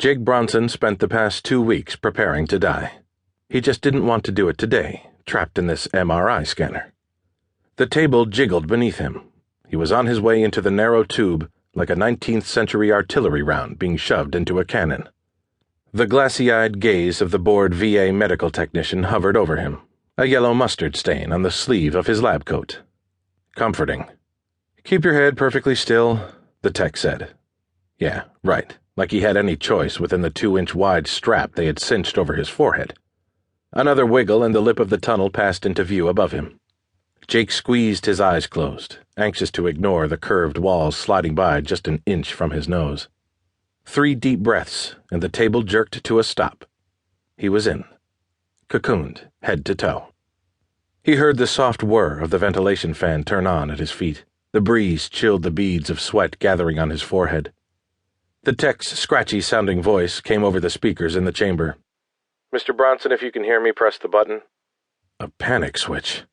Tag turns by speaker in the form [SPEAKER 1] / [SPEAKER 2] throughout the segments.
[SPEAKER 1] Jake Bronson spent the past 2 weeks preparing to die. He just didn't want to do it today, trapped in this MRI scanner. The table jiggled beneath him. He was on his way into the narrow tube like a 19th century artillery round being shoved into a cannon. The glassy-eyed gaze of the bored VA medical technician hovered over him, a yellow mustard stain on the sleeve of his lab coat. Comforting. "Keep your head perfectly still," the tech said. Yeah, right, like he had any choice within the 2-inch wide strap they had cinched over his forehead. Another wiggle and the lip of the tunnel passed into view above him. Jake squeezed his eyes closed, anxious to ignore the curved walls sliding by just an inch from his nose. 3 deep breaths, and the table jerked to a stop. He was in, cocooned, head to toe. He heard the soft whir of the ventilation fan turn on at his feet. The breeze chilled the beads of sweat gathering on his forehead. The tech's scratchy-sounding voice came over the speakers in the chamber. "Mr. Bronson, if you can hear me, press the button." A panic switch.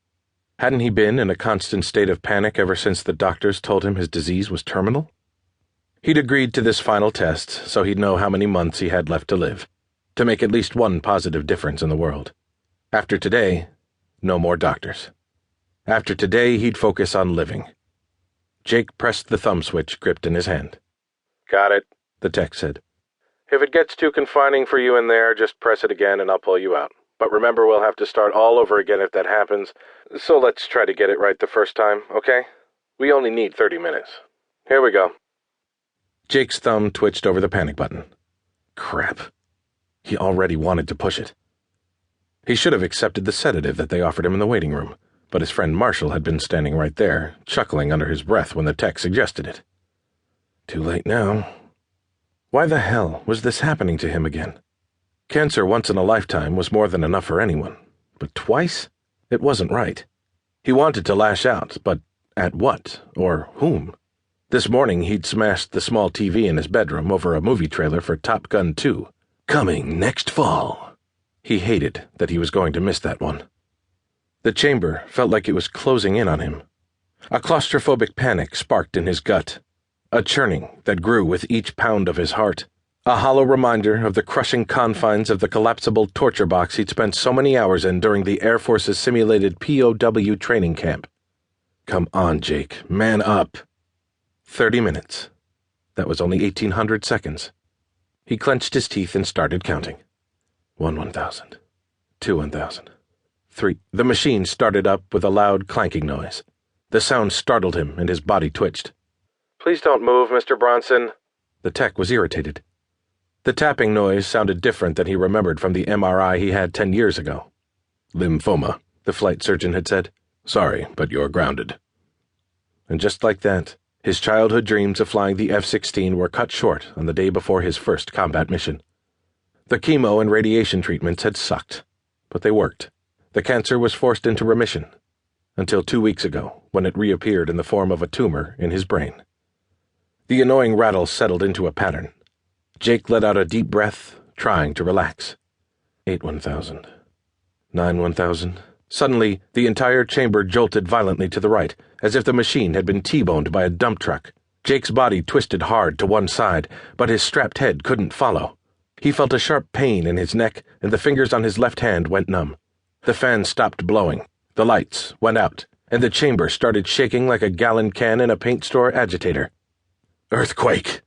[SPEAKER 1] Hadn't he been in a constant state of panic ever since the doctors told him his disease was terminal? He'd agreed to this final test so he'd know how many months he had left to live, to make at least one positive difference in the world. After today, no more doctors. After today, he'd focus on living. Jake pressed the thumb switch gripped in his hand. "Got it," the tech said. "If it gets too confining for you in there, just press it again and I'll pull you out. But remember, we'll have to start all over again if that happens, so let's try to get it right the first time, okay? We only need 30 minutes. Here we go." Jake's thumb twitched over the panic button. Crap. He already wanted to push it. He should have accepted the sedative that they offered him in the waiting room, but his friend Marshall had been standing right there, chuckling under his breath when the tech suggested it. Too late now. Why the hell was this happening to him again? Cancer once in a lifetime was more than enough for anyone, but twice? It wasn't right. He wanted to lash out, but at what, or whom? This morning he'd smashed the small TV in his bedroom over a movie trailer for Top Gun 2, coming next fall. He hated that he was going to miss that one. The chamber felt like it was closing in on him. A claustrophobic panic sparked in his gut, a churning that grew with each pound of his heart, a hollow reminder of the crushing confines of the collapsible torture box he'd spent so many hours in during the Air Force's simulated POW training camp. Come on, Jake, man up. 30 minutes. That was only 1,800 seconds. He clenched his teeth and started counting. 1,000. 2,000. 3. The machine started up with a loud clanking noise. The sound startled him and his body twitched. "Please don't move, Mr. Bronson." The tech was irritated. The tapping noise sounded different than he remembered from the MRI he had 10 years ago. "Lymphoma," the flight surgeon had said. "Sorry, but you're grounded." And just like that, his childhood dreams of flying the F-16 were cut short on the day before his first combat mission. The chemo and radiation treatments had sucked, but they worked. The cancer was forced into remission, until 2 weeks ago, when it reappeared in the form of a tumor in his brain. The annoying rattle settled into a pattern. Jake let out a deep breath, trying to relax. 8,000. 9,000. Suddenly, the entire chamber jolted violently to the right, as if the machine had been T-boned by a dump truck. Jake's body twisted hard to one side, but his strapped head couldn't follow. He felt a sharp pain in his neck, and the fingers on his left hand went numb. The fan stopped blowing, the lights went out, and the chamber started shaking like a gallon can in a paint store agitator. Earthquake!